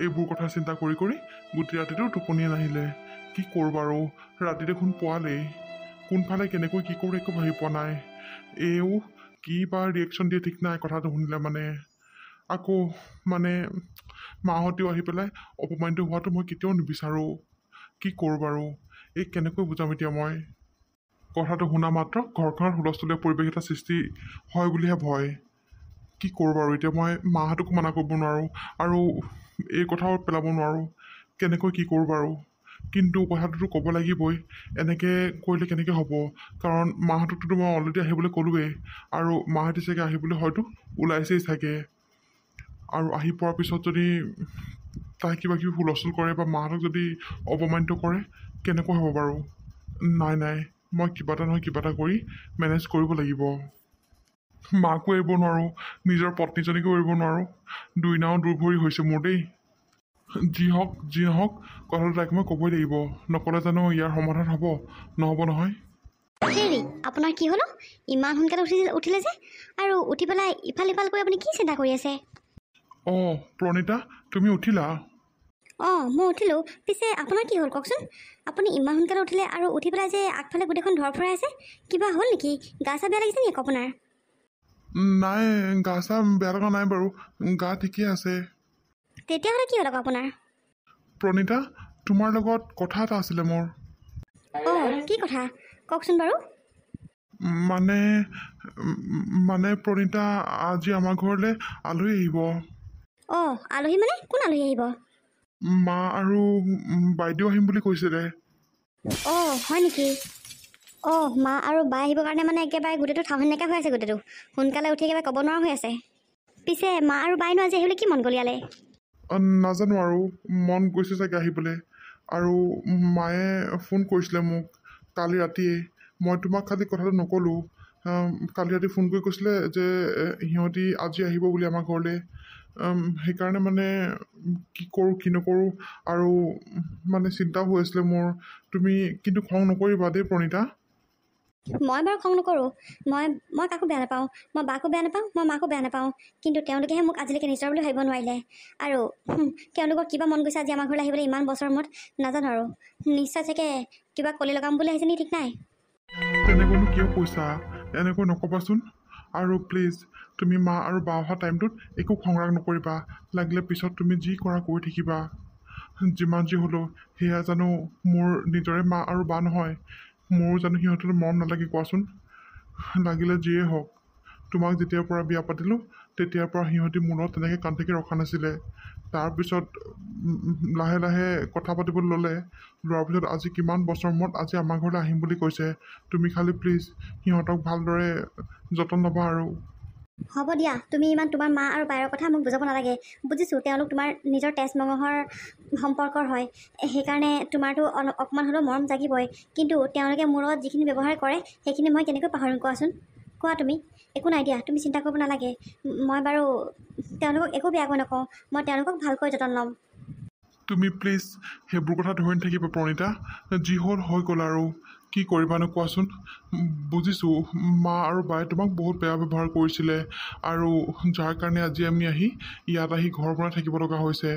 এইবোৰ কথা চিন্তা কৰি কৰি গোটেই ৰাতিটো টোপনিয়ে নাহিলে। কি কৰোঁ বাৰু, ৰাতি দেখোন পোৱালেই। কোনফালে কেনেকৈ কি কৰোঁ একো ভাবি পোৱা নাই। এইও কি বা ৰিয়েকশ্যন দিয়ে ঠিক নাই কথাটো শুনিলে মানে। আকৌ মানে মাহঁতেও আহি পেলাই অপমানিত হোৱাটো মই কেতিয়াও নিবিচাৰোঁ। কি কৰোঁ বাৰু, এই কেনেকৈ বুজাম এতিয়া মই। কথাটো শুনা মাত্ৰ ঘৰখনত হুলস্থুলীয়া পৰিৱেশ এটা সৃষ্টি হয় বুলিহে ভয়। কি কৰোঁ বাৰু এতিয়া মই মাহঁতকো মানা কৰিব নোৱাৰোঁ আৰু এই কথাও পেলাব নোৱাৰোঁ। কেনেকৈ কি কৰোঁ বাৰু, কিন্তু কথাটোতো ক'ব লাগিবই। এনেকৈ কৰিলে কেনেকৈ হ'ব, কাৰণ মাহঁতকতো মই অলৰেডি আহিবলৈ ক'লোৱেই আৰু মাহঁতে চাগে আহিবলৈ হয়তো ওলাইছেই চাগে। আৰু আহি পোৱাৰ পিছত যদি তাই কিবা কিবি হুলস্থুল কৰে বা মাহঁতক যদি অপমানিত কৰে কেনেকুৱা হ'ব বাৰু। নাই মই কিবা এটা নহয় কিবা এটা কৰি মেনেজ কৰিব লাগিব। মাকো এৰিব নোৱাৰোঁ, নিজৰ পত্নীজনীকো এৰিব নোৱাৰোঁ। দুই নাও দুৰ্ভৰি হৈছে মোৰ দেই। যি নহওক কথাটো তাইক মই ক'বই লাগিব। নক'লে জানো ইয়াৰ সমাধান হ'ব? নহ'ব নহয়। হেৰি, আপোনাৰ কি হ'ল? ইমান সোনকালে উঠিলে যে, আৰু উঠি পেলাই ইফাল সিফাল কৰি আপুনি কি চিন্তা কৰি আছে? অঁ প্ৰণীতা, তুমি উঠিলা? অঁ মই উঠিলোঁ। পিছে আপোনাৰ কি হ'ল কওকচোন? আপুনি ইমান সোনকালে উঠিলে আৰু উঠি পেলাই যে আগফালে গোটেইখন ধৰফৰাই আছে, কিবা হ'ল নেকি? গা চা বেয়া লাগিছে নেকি আপোনাৰ? নাই, গা চা বেয়া লগা নাই বাৰু, গা ঠিকেই আছে। তেতিয়াহ'লে কি হ'ল আকৌ আপোনাৰ? প্ৰণীতা, তোমাৰ লগত কথা এটা আছিলে মোৰ। অঁ কি কথা কওকচোন বাৰু। মানে প্ৰণীতা, আজি আমাৰ ঘৰলৈ আলহী আহিব। অঁ আলহী মানে কোন আলহী আহিব? মা আৰু বাইদেউ আহিম বুলি কৈছিলে। অঁ হয় নেকি? অঁ মা আৰু বা আহিবৰ কাৰণে মানে একেবাৰে গোটেইটো ঠাউহেনেকা হৈ আছে গোটেইটো। সোনকালে উঠি একেবাৰে ক'ব নোৱাৰা হৈ আছে। পিছে মা আৰু বাইনো আজি আহিবলৈ কি মন গ'ল ইয়ালৈ? নাজানো আৰু মন গৈছে চাগে আহিবলৈ। আৰু মায়ে ফোন কৰিছিলে মোক কালি ৰাতিয়ে। মই তোমাক খালি কথাটো নক'লোঁ। কালি ৰাতি ফোন কৰি কৈছিলে যে সিহঁতি আজি আহিব বুলি আমাৰ ঘৰলৈ। সেইকাৰণে মানে কি কৰোঁ কি নকৰোঁ আৰু মানে চিন্তাও হৈ আছিলে মোৰ। তুমি কিন্তু খং নকৰিবা দেই প্ৰণীতা। মই বাৰু খং নকৰোঁ। মই কাকো বেয়া নাপাওঁ। মই বাকো বেয়া নাপাওঁ, মই মাকো বেয়া নাপাওঁ। কিন্তু তেওঁলোকেহে মোক আজিলৈকে নিজৰ বুলি ভাবিব নোৱাৰিলে। আৰু তেওঁলোকৰ কিবা মন গৈছে আজি আমাৰ ঘৰলৈ আহিবলৈ ইমান বছৰৰ মূৰত, নাজানো আৰু। নিশ্চয় চাগে কিবা কলি লগাম বুলি আহিছে নেকি ঠিক নাই। তেনেকৈনো কিয় কৈছা? এনেকৈ নক'বাচোন। আৰু প্লিজ তুমি মা আৰু বা অহা টাইমটোত একো খং ৰাগ নকৰিবা। লাগিলে পিছত তুমি যি কৰা কৰি থাকিবা। যিমান যি হ'লেও সেয়া জানো মোৰ নিজৰে মা আৰু বা নহয়? মোৰ জানো সিহঁতৰ মৰম নালাগে কোৱাচোন? লাগিলে যিয়ে হওক, তোমাক যেতিয়াৰ পৰা বিয়া পাতিলোঁ তেতিয়াৰ পৰা সিহঁতি মোৰ লগত তেনেকৈ কান্তিকে ৰখা নাছিলে। তাৰপিছত লাহে লাহে কথা পাতিবলৈ ল'লে। লোৱাৰ পিছত আজি কিমান বছৰ মূৰত আজি আমাৰ ঘৰলৈ আহিম বুলি কৈছে। তুমি খালি প্লিজ সিহঁতক ভালদৰে যতন ল'বা আৰু। হ'ব দিয়া, তুমি ইমান তোমাৰ মা আৰু বায়েৰৰ কথা মোক বুজাব নালাগে। বুজিছোঁ, তেওঁলোক তোমাৰ নিজৰ তেজ মঙহৰ সম্পৰ্কৰ হয়। সেইকাৰণে তোমাৰতো অকণমান হ'লেও মৰম জাগিবই। কিন্তু তেওঁলোকে মোৰ লগত যিখিনি ব্যৱহাৰ কৰে সেইখিনি মই কেনেকৈ পাহৰিম কোৱাচোন? কোৱা তুমি। একো নাই দিয়া, তুমি চিন্তা কৰিব নালাগে। মই বাৰু তেওঁলোকক একো বেয়াকৈ নকওঁ। মই তেওঁলোকক ভালকৈ যতন ল'ম। তুমি প্লিজ সেইবোৰ কথা ধৰি নাথাকিবা প্ৰণীতা। যি হ'ল হৈ গ'ল আৰু কি কৰিবানো কোৱাচোন? বুজিছোঁ মা আৰু বায়ে তোমাক বহুত বেয়া ব্যৱহাৰ কৰিছিলে আৰু যাৰ কাৰণে আজি আমি ইয়াত আহি ঘৰ বনাই থাকিব লগা হৈছে।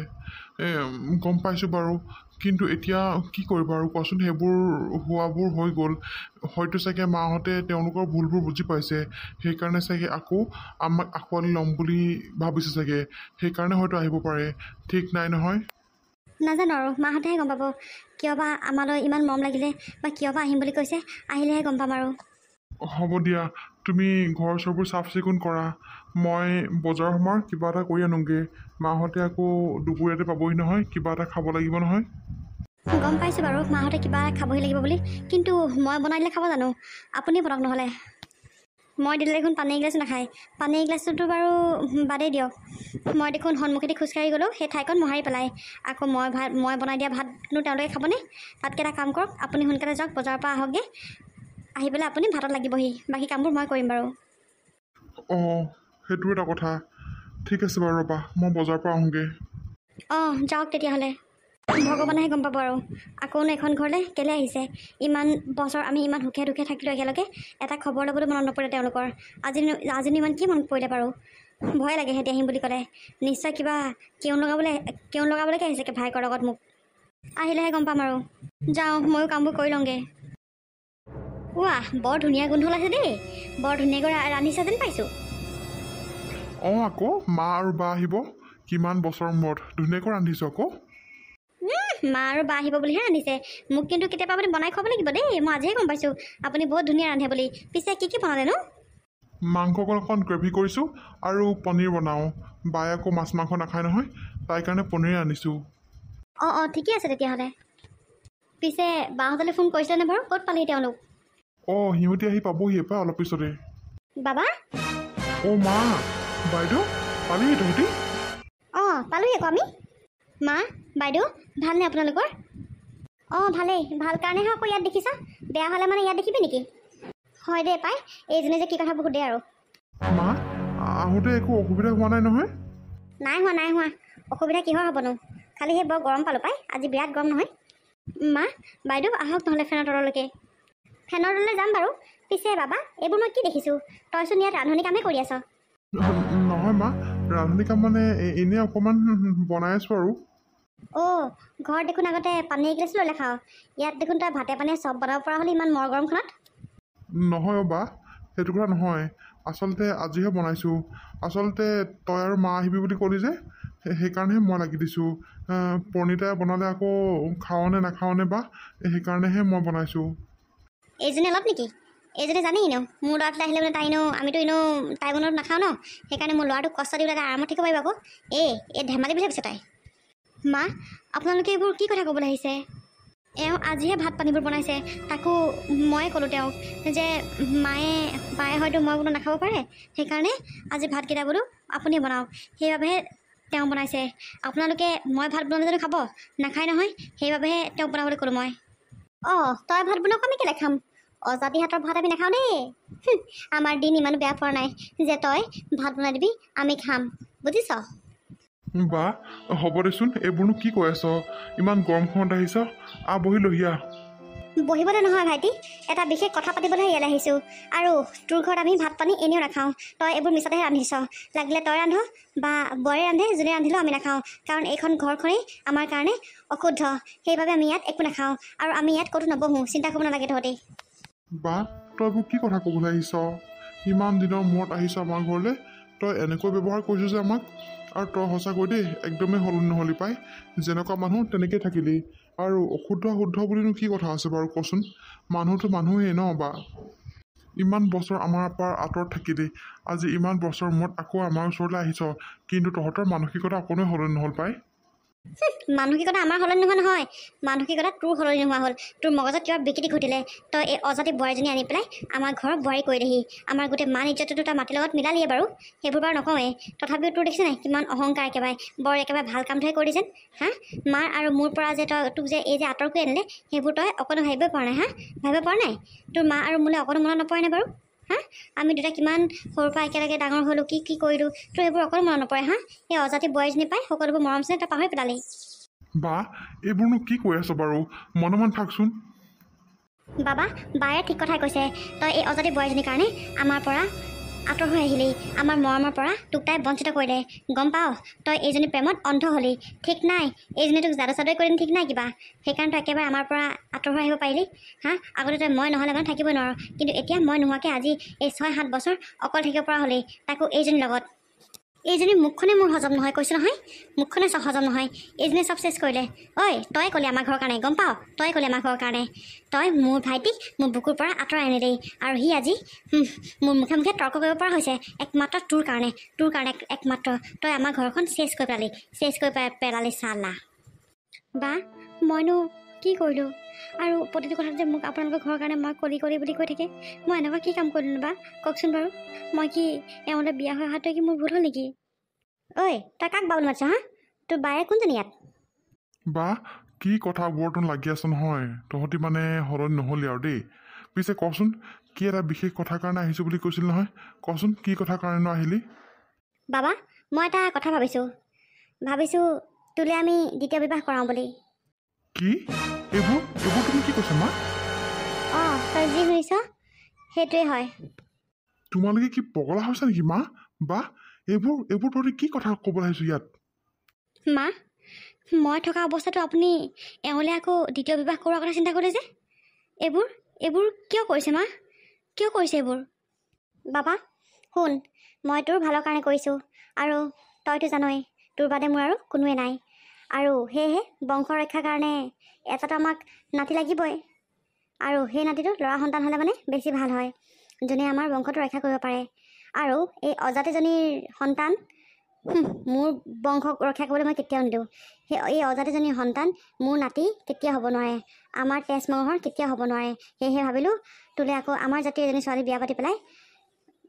গম পাইছোঁ বাৰু, কিন্তু এতিয়া কি কৰিবা আৰু কোৱাচোন? সেইবোৰ হোৱাবোৰ হৈ গ'ল। হয়তো চাগে মাহঁতে তেওঁলোকৰ ভুলবোৰ বুজি পাইছে। সেইকাৰণে চাগে আকৌ আমাক আঁকোৱালি ল'ম বুলি ভাবিছে চাগে। সেইকাৰণে হয়তো আহিব পাৰে, ঠিক নাই নহয়। নাজানো আৰু, মাহঁতেহে গম পাব কিয় বা আমালৈ ইমান মৰম লাগিলে বা কিয় বা আহিম বুলি কৈছে। আহিলেহে গম পাম আৰু। হ'ব দিয়া, তুমি ঘৰ চৰবোৰ চাফ চিকুণ কৰা। মই বজাৰ সমাৰ কিবা এটা কৰি আনোগৈ। মাহঁতে আকৌ দুপৰীয়াতে পাবহি নহয়, কিবা এটা খাব লাগিব নহয়। গম পাইছোঁ বাৰু মাহঁতে কিবা খাবহি লাগিব বুলি, কিন্তু মই বনাই দিলে খাব জানো? আপুনি বনাওক নহ'লে। মই দিলে দেখোন পানী এগিলাচো নাখায়। পানী এগিলাচটো বাৰু বাদেই দিয়ক। মই দেখোন সন্মুখেদি খোজকাঢ়ি গ'লেও সেই ঠাইকণ মোহাৰি পেলাই। আকৌ মই বনাই দিয়া ভাতনো তেওঁলোকে খাবনে? তাতকৈ এটা কাম কৰক, আপুনি সোনকালে যাওক, বজাৰৰ পৰা আহকগৈ। আহি পেলাই আপুনি ভাতত লাগিবহি। বাকী কামবোৰ মই কৰিম বাৰু। অঁ সেইটো এটা কথা। ঠিক আছে বাৰু, ৰ'বা মই বজাৰৰ পৰা আহোঁগৈ। অঁ যাওক তেতিয়াহ'লে। ভগৱানেহে গম পাব আৰু আকৌনো এখন ঘৰলৈ কেলৈ আহিছে। ইমান বছৰ আমি ইমান সুখে দুখে থাকিলোঁ একেলগে, এটা খবৰ ল'বলৈ মনত নপৰে তেওঁলোকৰ। আজিনো ইমান কি মনত পৰিলে বাৰু? ভয় লাগে সিহঁতি আহিম বুলি ক'লে নিশ্চয় কিবা কেও লগাবলৈকে আহিছে ভাইকৰ লগত মোক আহিলেহে গম পাম আৰু যাওঁ ময়ো কামবোৰ কৰি লওঁগৈ ৱাহ বৰ ধুনীয়া গোন্ধ ওলাইছে দেই বৰ ধুনীয়াকৈ ৰান্ধিছা যেন পাইছোঁ অঁ আকৌ মা আৰু বা আহিব কিমান বছৰৰ মূৰত ধুনীয়াকৈ ৰান্ধিছোঁ আকৌ মা আৰু বা আহিব বুলিহে ৰান্ধিছে মোক কিন্তু কেতিয়াবা আপুনি বনাই খুৱাব লাগিব দেই মই আজিহে গম পাইছোঁ আপুনি বহুত ধুনীয়া ৰান্ধে বুলি পিছে কি বনালেনো মাংস অকণ গ্ৰেভি কৰিছোঁ আৰু পনীৰ বনাওঁ বায়ে আকৌ মাছ মাংস নাখায় নহয় তাইৰ কাৰণে পনীৰ আনিছোঁ অঁ ঠিকে আছে তেতিয়াহ'লে পিছে বাহঁতলৈ ফোন কৰিছিলেনে বাৰু ক'ত পালেহি তেওঁলোক অঁ সিহঁতি আহি পাবহিয়ে পাই অলপ পিছতে বাবা অঁ মা বাইদেউ পালিহি তহঁতি অঁ পালোহি আকৌ আমি মা বাইদেউ ভালনে আপোনালোকৰ অঁ ভালেই ভাল কাৰণেহে আকৌ ইয়াত দেখিছা বেয়া হ'লে মানে ইয়াত দেখিবি নেকি হয় দেই পাই এইজনী যে কি কথা বহুত দেই আৰু মা আহোঁতে একো অসুবিধা হোৱা নাই নহয় নাই হোৱা অসুবিধা কিহৰ হ'বনো খালি সেই বৰ গৰম পালোঁ পাই আজি বিৰাট গৰম নহয় মা বাইদেউ আহক নহ'লে ফেনৰ তললৈকে ফেনৰ তললৈ যাম বাৰু পিছে বাবা এইবোৰ মই কি দেখিছোঁ তইচোন ইয়াত ৰান্ধনি কামেই কৰি আছ নহয় মা ৰান্ধনি কাম মানে এনেই অকণমান বনাই আছোঁ আৰু অঁ ঘৰত দেখোন আগতে পানী এগিলাচ ল'লে খাওঁ ইয়াত দেখোন তই ভাতে পানীয়ে চব বনাব পৰা হ'লে ইমান মৰ গৰমখনত নহয় বা সেইটো কথা নহয় আচলতে আজিহে বনাইছোঁ আচলতে তই আৰু মা আহিবি বুলি ক'লি যে সেইকাৰণেহে মই লাগি দিছোঁ পনীৰটা বনালে আকৌ খাৱনে নাখাৱনে বা সেইকাৰণেহে মই বনাইছোঁ এইজনী অলপ নেকি এইজনী জানেই এনেও মোৰ ল'ৰাটোলৈ আহিলে মানে তাই এনেও আমিতো এনেও তাই মনত নাখাওঁ ন সেইকাৰণে মোৰ ল'ৰাটোক কষ্ট দি পেলাই আৰামত থাকিব পাৰিব আকৌ এই ধেমালি বুলি ভাবিছে তাই মা আপোনালোকে এইবোৰ কি কথা ক'বলৈ আহিছে এওঁ আজিহে ভাত পানীবোৰ বনাইছে তাকো ময়ে ক'লোঁ তেওঁক যে বায়ে হয়তো মই বোলো নাখাব পাৰে সেইকাৰণে আজি ভাতকেইটা বোলো আপুনি বনাওক সেইবাবেহে তেওঁ বনাইছে আপোনালোকে মই ভাত বনালে জানো খাব নাখায় নহয় সেইবাবেহে তেওঁক বনাবলৈ ক'লোঁ মই অঁ তই ভাত বনাওক আমি কেলৈ খাম অজাতি হাতৰ ভাত আমি নাখাওঁ দেই আমাৰ দিন ইমানো বেয়া পোৱা নাই যে তই ভাত বনাই দিবি আমি খাম বুজিছ বা হ'ব দেচোন এইবোৰনো কি কৈ আছ ইমান গৰমখনত আহিছ বহি আহ বহিবলৈ নহয় ভাইটি এটা বিশেষ কথা পাতিবলৈহে ইয়ালৈ আহিছোঁ আৰু তোৰ ঘৰত আমি ভাত পানী এনেও নাখাওঁ তই এইবোৰ মিছাতেহে ৰান্ধিছ লাগিলে তই ৰান্ধ বা বৰে ৰান্ধে যোনে ৰান্ধিলেও আমি নাখাওঁ কাৰণ এইখন ঘৰখনেই আমাৰ কাৰণে অশুদ্ধ সেইবাবে আমি ইয়াত একো নাখাওঁ আৰু আমি ইয়াত ক'তো নবহোঁ চিন্তা কৰিব নালাগে তহঁতি বা তই এইবোৰ কি কথা ক'বলৈ আহিছ ইমান দিনৰ মূৰত আহিছ আমাৰ ঘৰলৈ তই এনেকৈ ব্যৱহাৰ কৰিছ যে আমাক আৰু তই সঁচাকৈ দেই একদমেই সলনি নহ'লি পাই যেনেকুৱা মানুহ তেনেকৈ থাকিলি আৰু অশুদ্ধ শুদ্ধ বুলিনো কি কথা আছে বাৰু কচোন মানুহটো মানুহেই ন বা ইমান বছৰ আমাৰ পৰা আঁতৰত থাকিলি আজি ইমান বছৰৰ মূৰত আকৌ আমাৰ ওচৰলৈ আহিছ কিন্তু তহঁতৰ মানসিকতা অকণোৱে সলনি নহ'ল পাই মানসিকতা আমাৰ সলনি নোহোৱা নহয় মানসিকতা তোৰ সলনি নোহোৱা হ'ল তোৰ মগজত কিবা বিকৃতি ঘটিলে তই এই অজাতি বোৱাৰীজনী আনি পেলাই আমাৰ ঘৰত বোৱাৰী কৰি দেহি আমাৰ গোটেই মান ইজ্জতটো তই মাটিৰ লগত মিলালিয়ে বাৰু সেইবোৰ বাৰু নকওঁৱেই তথাপিও তোৰ দেখিছে নাই কিমান অহংকাৰ একেবাৰে ভাল কামটোহে কৰি যেন হা মাৰ আৰু মোৰ পৰা যে তই তোক যে এই যে আঁতৰ কৰি আনিলে সেইবোৰ তই অকণো ভাবিবই পৰা নাই ভাবিব পৰা নাই তোৰ মা আৰু মোলৈ অকণো মনত নপৰে নে বাৰু আমি দুটা কিমান সৰুৰ পৰা একেলগে ডাঙৰ হ'লোঁ কি কৰিলোঁ তোৰ এইবোৰ অকণো মনত নপৰে এই অজাতি বোৱাৰীজনী পাই সকলোবোৰ মৰম চেনেহ তই পাহৰি পেলালি বা এইবোৰনো কি কৈ আছ বাৰু মনে থাকচোন বাবা বায়ে ঠিক কথাই কৈছে তই এই অজাতি বোৱাৰীজনীৰ কাৰণে আমাৰ পৰা আঁতৰ হৈ আহিলি আমাৰ মৰমৰ পৰা তোক তাই বঞ্চিত কৰিলে গম পাৱ তই এইজনী প্ৰেমত অন্ধ হ'লি ঠিক নাই এইজনী তোক যাদু চাদুই কৰিম ঠিক নাই কিবা সেইকাৰণে তই একেবাৰে আমাৰ পৰা আঁতৰ হৈ আহিব পাৰিলি আগতে তই মই নহ'লে মানে থাকিবই নোৱাৰোঁ কিন্তু এতিয়া মই নোহোৱাকৈ আজি এই 6-7 বছৰ অকল থাকিব পৰা হ'লি তাকো এইজনীৰ লগত এইজনী মুখখনে মোৰ হজম নহয় কৈছোঁ নহয় মুখখনে চব হজম নহয় এইজনী চব চেছ কৰিলে ঐ তই ক'লি আমাৰ ঘৰৰ কাৰণে গম পাৱ তই ক'লি আমাৰ ঘৰৰ কাৰণে তই মোৰ ভাইটিক মোৰ বুকুৰ পৰা আঁতৰাই আনিলি আৰু সি আজি মোৰ মুখে মুখে তৰ্ক কৰিব পৰা হৈছে একমাত্ৰ তোৰ কাৰণে একমাত্ৰ তই আমাৰ ঘৰখন চেছ কৰি পেলালি চালা বা মইনো কি কৰিলোঁ আৰু প্ৰতিটো কথাত যে মোক আপোনালোকৰ ঘৰৰ কাৰণে মই কলি বুলি কৈ থাকে মই এনেকুৱা কি কাম কৰিলোঁ বা কওকচোন বাৰু মই কি এওঁলৈ বিয়া হৈ অহাটোৱে কি মোৰ ভুল হ'ল নেকি ঐ তই কাক বাবুল মাতিছ তোৰ বায়ে কোনজনী ইয়াত বা কি কথা বৰ্তন লাগি আছ নহয় তহঁতি মানে সলনি নহ'লি আৰু দেই পিছে কচোন কি এটা বিশেষ কথাৰ কাৰণে আহিছোঁ বুলি কৈছিল নহয় কচোন কি কথাৰ কাৰণেনো আহিলি বাবা মই এটা কথা ভাবিছোঁ তোলৈ আমি দ্বিতীয় বিবাহ কৰাওঁ বুলি কি এইবোৰ তুমি কি কৈছা মা অঁ তই যি শুনিছ সেইটোৱে হয় তোমালোকে কি পগলা হৈছা নেকি মা বা এইবোৰ তহঁতি কি কথা ক'বলৈ আহিছোঁ ইয়াত? মা মই থকা অৱস্থাটো আপুনি এওঁলে আকৌ দ্বিতীয় বিবাহ কৰোৱাৰ কথা চিন্তা কৰিলে যে এইবোৰ কিয় কৰিছে মা? কিয় কৰিছে এইবোৰ? বাবা শুন, মই তোৰ ভালৰ কাৰণে কৰিছোঁ, আৰু তইতো জানই তোৰ বাদে মোৰ আৰু কোনোৱে নাই, আৰু সেয়েহে বংশ ৰক্ষাৰ কাৰণে এটাতো আমাক নাতি লাগিবই, আৰু সেই নাতিটো ল'ৰা সন্তান হ'লে মানে বেছি ভাল হয়, যোনে আমাৰ বংশটো ৰক্ষা কৰিব পাৰে। আৰু এই অজাতিজনীৰ সন্তান মোৰ বংশ ৰক্ষা কৰিবলৈ মই কেতিয়াও নিদিওঁ। এই অজাতিজনীৰ সন্তান মোৰ নাতি কেতিয়াও হ'ব নোৱাৰে, আমাৰ তেজ মঙহৰ কেতিয়াও হ'ব নোৱাৰে। সেয়েহে ভাবিলোঁ তোলে আকৌ আমাৰ জাতিৰ এজনী ছোৱালী বিয়া পাতি পেলাই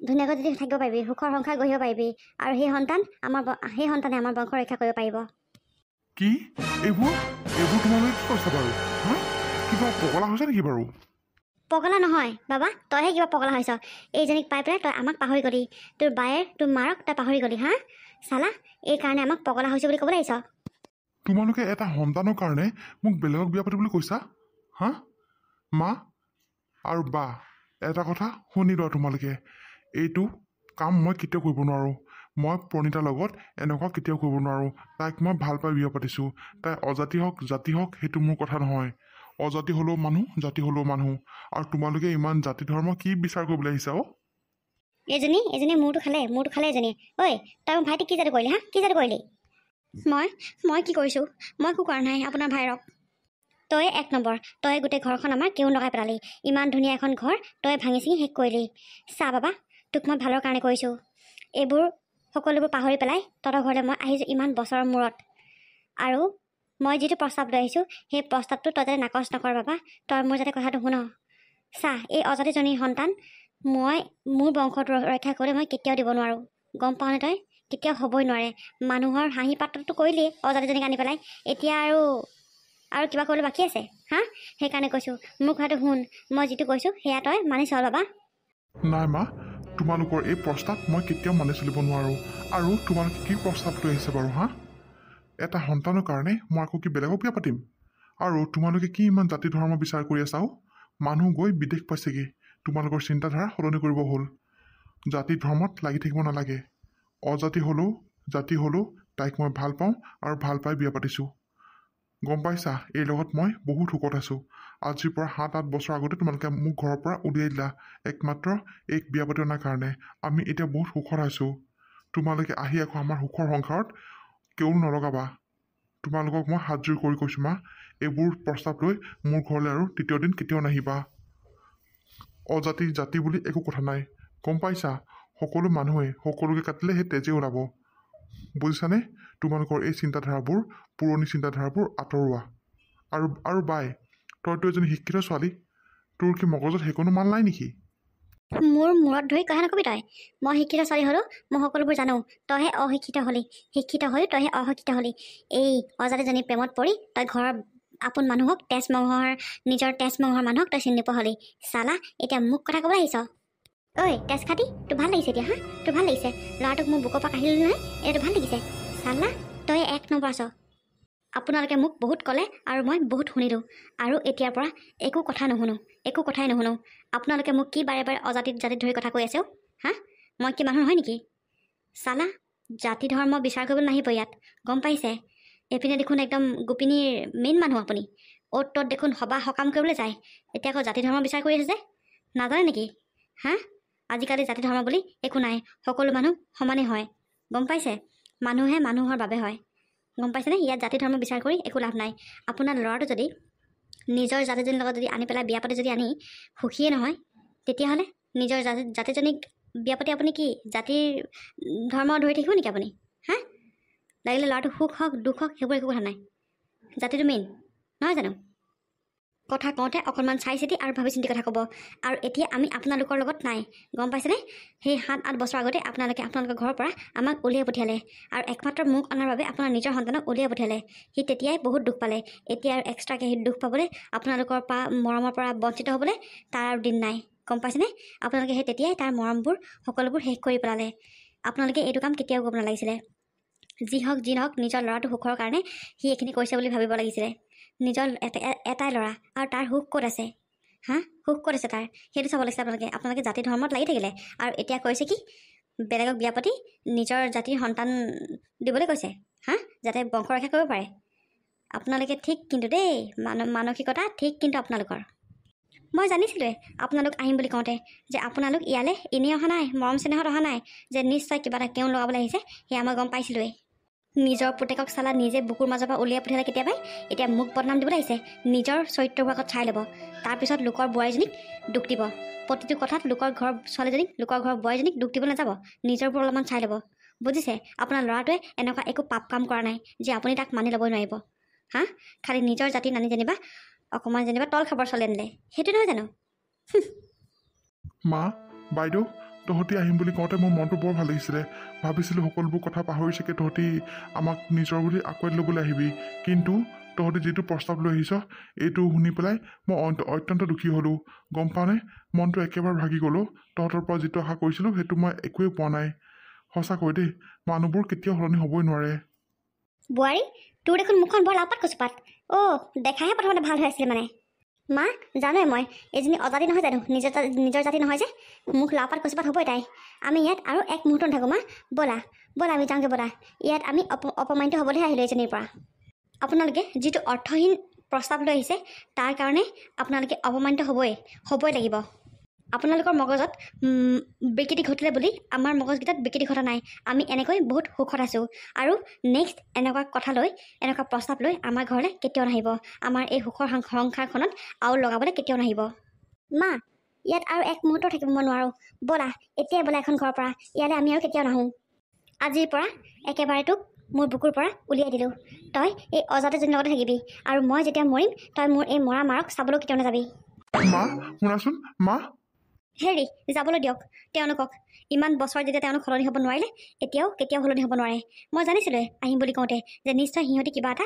ধুনীয়াকৈ যদি থাকিব পাৰিবি, সুখৰ সংসাৰ গঢ়িব পাৰিবি, আৰু সেই সন্তানে আমাৰ বংশ ৰক্ষা কৰিব পাৰিব। কি এইবোৰ তোমালোকে কি কৈছা বাৰু? হা, কিবা পগলা হৈছে নেকি বাৰু? পগলা নহয় বাবা, তইহে কিবা পগলা হৈছ। এইজনীক পাই পেলাই তই আমাক পাহৰি গলি, তোৰ বায়েৰ তোৰ মাৰক তই পাহৰি গলি। হা চালা, এইকাৰণে আমাক পগলা হৈছে বুলি ক'বলৈ আহিছ। তোমালোকে এটা সন্তানৰ কাৰণে মোক বেলেগক বিয়া পাতিবলৈ কৈছা? হা মা আৰু বা, এটা কথা শুনি লোৱা তোমালোকে, এইটো কাম মই কেতিয়াও কৰিব নোৱাৰোঁ। মই প্ৰণীতাৰ লগত এনেকুৱা কেতিয়াও কৰিব নোৱাৰোঁ। তাইক মই ভাল পাই বিয়া পাতিছোঁ। তাই অজাতি হওক জাতি হওক সেইটো মোৰ কথা নহয়। অজাতি হ'লেও মানুহ, জাতি হ'লেও মানুহ। আৰু তোমালোকে ইমান জাতি ধৰ্ম কি বিচাৰ কৰিবলৈ আহিছা? এইজনী মূৰটো খালে এজনী। ঐ তই মোৰ ভাইটিক কি যাতে কৰিলি? হা কি যাতে কৰিলি? মই কি কৰিছোঁ? মই একো কৰা নাই আপোনাৰ ভাইৰক। তই এক নম্বৰ, তই গোটেই ঘৰখন আমাৰ কেও লগাই পেলালি। ইমান ধুনীয়া এখন ঘৰ তই ভাঙি চিঙি শেষ কৰিলি। চা বাবা, তোক মই ভালৰ কাৰণে কৰিছোঁ। এইবোৰ সকলোবোৰ পাহৰি পেলাই তহঁতৰ ঘৰলৈ মই আহিছোঁ ইমান বছৰৰ মূৰত, আৰু মই যিটো প্ৰস্তাৱ লৈ আহিছোঁ সেই প্ৰস্তাৱটো তই যাতে নাকচ নকৰ বাবা। তই মোৰ যাতে কথাটো শুন। চা, এই অজাতিজনীৰ সন্তান মই মোৰ বংশটো ৰক্ষা কৰি মই কেতিয়াও দিব নোৱাৰোঁ, গম পাওঁনে? তই কেতিয়াও হ'বই নোৱাৰে। মানুহৰ হাঁহি পাত্ৰটো কৰিলিয়ে অজাতিজনীক আনি পেলাই, এতিয়া আৰু কিবা কৰিবলৈ বাকী আছে? হা, সেইকাৰণে কৈছোঁ মোৰ কথাটো শুন। মই যিটো কৈছোঁ সেয়া তই মানি চল বাবা। নাই মা, তোমালোকৰ এই প্ৰস্তাৱ মই কেতিয়াও মানি চলিব নোৱাৰোঁ। আৰু তোমালোকে কি প্ৰস্তাৱ লৈ আহিছে বাৰু? হা, এটা সন্তানৰ কাৰণে মই আকৌ কি বেলেগক বিয়া পাতিম? আৰু তোমালোকে কি ইমান জাতি ধৰ্ম বিচাৰ কৰি আছাও? মানুহ গৈ বিদেশ পাইছেগৈ, তোমালোকৰ চিন্তাধাৰা সলনি কৰিব হ'ল। জাতি ধৰ্মত লাগি থাকিব নালাগে। অজাতি হ'লেও জাতি হ'লেও তাইক মই ভাল পাওঁ, আৰু ভাল পাই বিয়া পাতিছোঁ। গম পাইছা, এই লগত মই বহুত সুখত আছোঁ। আজিৰ পৰা 7-8 বছৰ আগতে তোমালোকে মোক ঘৰৰ পৰা উলিয়াই দিলা একমাত্ৰ এই বিয়া পাতি অনাৰ কাৰণে। আমি এতিয়া বহুত সুখত আছোঁ। তোমালোকে আহি আকৌ আমাৰ সুখৰ সংসাৰত কেও নলগাবা। তোমালোকক মই হাতযোৰ কৰি কৈছোঁ মা, এইবোৰ প্ৰস্তাৱ লৈ মোৰ ঘৰলৈ আৰু তৃতীয় দিন কেতিয়াও নাহিবা। অজাতি জাতি বুলি একো কথা নাই, গম পাইছা? সকলো মানুহে সকলোকে কাটিলে সেই তেজে ওলাব, বুজিছানে? তোমালোকৰ এই চিন্তাধাৰাবোৰ, পুৰণি চিন্তাধাৰাবোৰ আঁতৰোৱা। আৰু বাই, তইতো এজনী শিক্ষিত ছোৱালী, তোৰ কি মগজত সেইকণো মাল নাই নেকি? মোৰ মূৰত ধৰি কথা নকবি তই। মই শিক্ষিত ছোৱালী হ'লেও মই সকলোবোৰ জানো। তইহে অশিক্ষিত হলি, শিক্ষিত হ'লি তইহে অশিক্ষিত হলি। এই অজাতিজনী প্ৰেমত পৰি তই ঘৰৰ আপোন মানুহক, নিজৰ তেজ মঙহৰ মানুহক তই চিনি নোপোৱা হলি। চালা, এতিয়া মোক কথা ক'বলৈ আহিছ? ঐ তেজ খাতি, তোৰ ভাল লাগিছে এতিয়া? হা, তোৰ ভাল লাগিছে? ল'ৰাটোক মোৰ বুকৰ পৰা কাঢ়িলি নহয়, এতিয়া তোৰ ভাল লাগিছে? চালা, তই এক নম্বৰ আছ। আপোনালোকে মোক বহুত ক'লে আৰু মই বহুত শুনিলোঁ, আৰু এতিয়াৰ পৰা একো কথাই নুশুনো। আপোনালোকে মোক কি বাৰে বাৰে জাতিত ধৰি কথা কৈ আছে? হা, মই কি মানুহ নহয় নেকি? চালা, জাতি ধৰ্ম বিচাৰ কৰিবলৈ নাহিব ইয়াত, গম পাইছে? এইপিনে দেখোন একদম গোপিনীৰ মেইন মানুহ আপুনি, অ'ত ত'ত দেখোন সবাহ সকাম কৰিবলৈ যায়, এতিয়া আকৌ জাতি ধৰ্ম বিচাৰ কৰি আছে যে? নাজানে নেকি? হা, আজিকালি জাতি ধৰ্ম বুলি একো নাই, সকলো মানুহ সমানেই হয়, গম পাইছে? মানুহে মানুহৰ বাবে হয়, গম পাইছেনে? ইয়াত জাতি ধৰ্ম বিচাৰ কৰি একো লাভ নাই। আপোনাৰ ল'ৰাটো যদি নিজৰ জাতিজনীৰ লগত যদি আনি পেলাই বিয়া পাতি যদি আনি সুখীয়ে নহয়, তেতিয়াহ'লে নিজৰ জাতিজনীক বিয়া পাতি আপুনি কি জাতিৰ ধৰ্ম ধৰি থাকিব নেকি আপুনি? হা, লাগিলে ল'ৰাটো সুখ হওক দুখ হওক সেইবোৰ একো কথা নাই, জাতিটো মেইন নহয় জানো? কথা কওঁতে অকণমান চাই চিতি আৰু ভাবি চিন্তি কথা ক'ব। আৰু এতিয়া আমি আপোনালোকৰ লগত নাই, গম পাইছেনে? সেই 7-8 বছৰ আগতে আপোনালোকৰ ঘৰৰ পৰা আমাক উলিয়াই পঠিয়ালে, আৰু একমাত্ৰ মোক অনাৰ বাবে আপোনাৰ নিজৰ সন্তানক উলিয়াই পঠিয়ালে। সি তেতিয়াই বহুত দুখ পালে, এতিয়া আৰু এক্সট্ৰাকৈ সি দুখ পাবলৈ, আপোনালোকৰ পৰা মৰমৰ পৰা বঞ্চিত হ'বলৈ তাৰ আৰু দিন নাই, গম পাইছেনে? আপোনালোকে সেই তেতিয়াই তাৰ মৰমবোৰ সকলোবোৰ শেষ কৰি পেলালে। আপোনালোকে এইটো কাম কেতিয়াও কৰিব নালাগিছিলে। যি নহওক নিজৰ ল'ৰাটো সুখৰ কাৰণে সি এইখিনি কৰিছে বুলি ভাবিব লাগিছিলে। নিজৰ এটাই ল'ৰা, আৰু তাৰ সুখ ক'ত আছে? হা, সুখ ক'ত আছে তাৰ? সেইটো চাব লাগিছিলে আপোনালোকে জাতি ধৰ্মত লাগি থাকিলে, আৰু এতিয়া কৈছে কি বেলেগক বিয়া পাতি নিজৰ জাতিৰ সন্তান দিবলৈ কৈছে হা, যাতে বংশ ৰক্ষা কৰিব পাৰে। আপোনালোকে ঠিক কিন্তু দেই, মানসিকতা ঠিক কিন্তু আপোনালোকৰ। মই জানিছিলোঁৱে আপোনালোক আহিম বুলি কওঁতে যে আপোনালোক ইয়ালৈ এনেই অহা নাই, মৰম চেনেহত অহা নাই, যে নিশ্চয় কিবা এটা কেওঁ লগাবলৈ আহিছে, সেয়া মই গম পাইছিলোঁৱেই। নিজৰ পুতেকক চালা নিজে বুকুৰ মাজৰ পৰা উলিয়াই পঠিয়ালে কেতিয়াবাই, এতিয়া মোক বদনাম দিবলৈ আহিছে। নিজৰ চৰিত্ৰবোৰ আগত চাই ল'ব, তাৰপিছত লোকৰ বোৱাৰীজনীক দুখ দিব। প্ৰতিটো কথাত লোকৰ ঘৰৰ ছোৱালীজনীক, লোকৰ ঘৰৰ বোৱাৰীজনীক দুখ দিব নাযাব, নিজৰবোৰ অলপমান চাই ল'ব, বুজিছে? আপোনাৰ ল'ৰাটোৱে এনেকুৱা একো পাপ কাম কৰা নাই যে আপুনি তাক মানি ল'বই নোৱাৰিব হা। খালি নিজৰ জাতি নানি যেনিবা অকণমান যেনিবা তল খাবৰ ছোৱালী আনিলে, সেইটো নহয় জানো? মা, বাইদেউ, তহঁতি আহিম বুলি কওঁতে মোৰ মনটো বৰ ভাল লাগিছিলে। ভাবিছিলোঁ সকলোবোৰ কথা পাহৰি চাগে তহঁতি আমাক নিজৰ বুলি আঁকোৱালি ল'বলৈ আহিবি, কিন্তু তহঁতি যিটো প্ৰস্তাৱ লৈ আহিছ এইটো শুনি পেলাই মই অত্যন্ত দুখী হ'লোঁ। গম পাওঁনে, মনটো একেবাৰে ভাগি গ'লোঁ। তহঁতৰ পৰা যিটো আশা কৰিছিলোঁ সেইটো মই একোৱেই পোৱা নাই। সঁচাকৈ দেই, মানুহবোৰ কেতিয়াও সলনি হ'বই নোৱাৰে। বোৱাৰী, তোৰ দেখোন মুখখন বৰ লাপাত কচুপাত। দেখাহে প্ৰথমতে ভাল হৈ আছিলে মানে। মা, জানোৱে মই এইজনী অজাতি নহয় জানো, নিজৰ জাতি নহয় যে, মুখ লাপাত কচুপাত হ'বই তাই। আমি ইয়াত আৰু এক মুহূৰ্ত নাথাকোঁ মা, ব'লা আমি যাওঁগৈ ব'লা। ইয়াত আমি অপমানিত হ'বলৈহে আহিলোঁ এইজনীৰ পৰা। আপোনালোকে যিটো অৰ্থহীন প্ৰস্তাৱ লৈ আহিছে তাৰ কাৰণে আপোনালোকে অপমানিত হ'বই লাগিব। আপোনালোকৰ মগজত বিকৃতি ঘটিলে বুলি আমাৰ মগজকেইটাত বিকৃতি ঘটা নাই। আমি এনেকৈ বহুত সুখত আছোঁ, আৰু নেক্সট এনেকুৱা কথা লৈ, এনেকুৱা প্ৰস্তাৱ লৈ আমাৰ ঘৰলৈ কেতিয়াও নাহিব। আমাৰ এই সুখৰ সংসাৰখনত আৰু লগাবলৈ কেতিয়াও নাহিব। মা, ইয়াত আৰু এক মুহূৰ্ত থাকিব মই নোৱাৰোঁ। ব'লা এতিয়াই ব'লা এখন ঘৰৰ পৰা, ইয়ালৈ আমি আৰু কেতিয়াও নাহোঁ। আজিৰ পৰা একেবাৰে তোক মোৰ বুকুৰ পৰা উলিয়াই দিলোঁ। তই এই অজাতিজনীৰ লগতে থাকিবি, আৰু মই যেতিয়া মৰিম তই মোৰ এই মৰা মাৰক চাবলৈ কেতিয়াও নাযাবি। মা, শুনাচোন মা। হেৰি, যাবলৈ দিয়ক তেওঁলোকক। ইমান বছৰ যেতিয়া তেওঁলোক সলনি হ'ব নোৱাৰিলে, এতিয়াও কেতিয়াও সলনি হ'ব নোৱাৰে। মই জানিছিলোঁ আহিম বুলি কওঁতে যে নিশ্চয় সিহঁতি কিবা এটা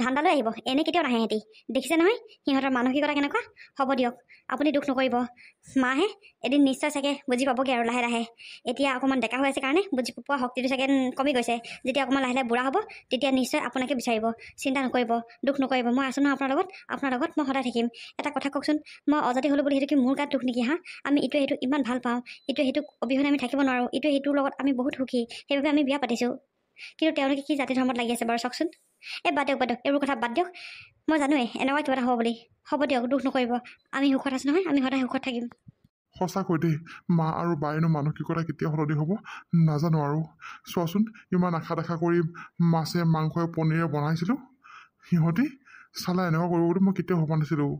ধান্দা লৈ আহিব, এনে কেতিয়াও নাহে সিহঁতি। দেখিছে নহয় সিহঁতৰ মানসিকতা কেনেকুৱা। হ'ব দিয়ক, আপুনি দুখ নকৰিব। মাহে এদিন নিশ্চয় চাগে বুজি পাবগৈ, আৰু লাহে লাহে। এতিয়া অকণমান ডেকা হৈ আছে কাৰণে বুজি পোৱা শক্তিটো চাগে কমি গৈছে। যেতিয়া অকণমান লাহে লাহে বুঢ়া হ'ব তেতিয়া নিশ্চয় আপোনাকে বিচাৰিব। চিন্তা নকৰিব, দুখ নকৰিব, মই আছোঁ নহয় আপোনাৰ লগত মই সদায় থাকিম। এটা কথা কওকচোন, মই অজাতি হ'লোঁ বুলি সেইটো কি মোৰ গাত দুখ নেকি হা? আমি ইটোৱে সেইটোক ইমান ভাল পাওঁ, ইটোৱে সেইটোক অবিহনে আমি থাকিব নোৱাৰোঁ, ইটোৱে সেইটোৰ লগত আমি বহুত সুখী, সেইবাবে আমি বিয়া পাতিছোঁ। কিন্তু তেওঁলোকে কি জাতি ধৰ্মত লাগি আছে বাৰু চাওকচোন। বাদ দিয়ক এইবোৰ কথা বাদ দিয়ক। মই জানোৱেই এনেকুৱা কিবা এটা হ'ব বুলি। হ'ব দিয়ক, দুখ নকৰিব, আমি সুখত আছোঁ নহয়, আমি সদায় সুখত থাকিম। সঁচাকৈ দেই, মা আৰু বায়েনো মানসিকতা কেতিয়া সলনি হ'ব নাজানো। আৰু চোৱাচোন, ইমান আশা দেখা কৰি মাছে মাংসই পনীৰে বনাইছিলোঁ, সিহঁতি চালা এনেকুৱা কৰিব বুলি মই কেতিয়াও ভবা নাছিলোঁ।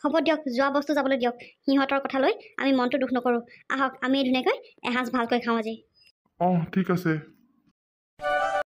হ'ব দিয়ক, যোৱা বস্তু যাবলৈ দিয়ক। সিহঁতৰ কথা লৈ আমি মনটো দুখ নকৰোঁ। আহক আমি ধুনীয়াকৈ এসাঁজ ভালকৈ খাওঁ আজি। ঠিক আছে।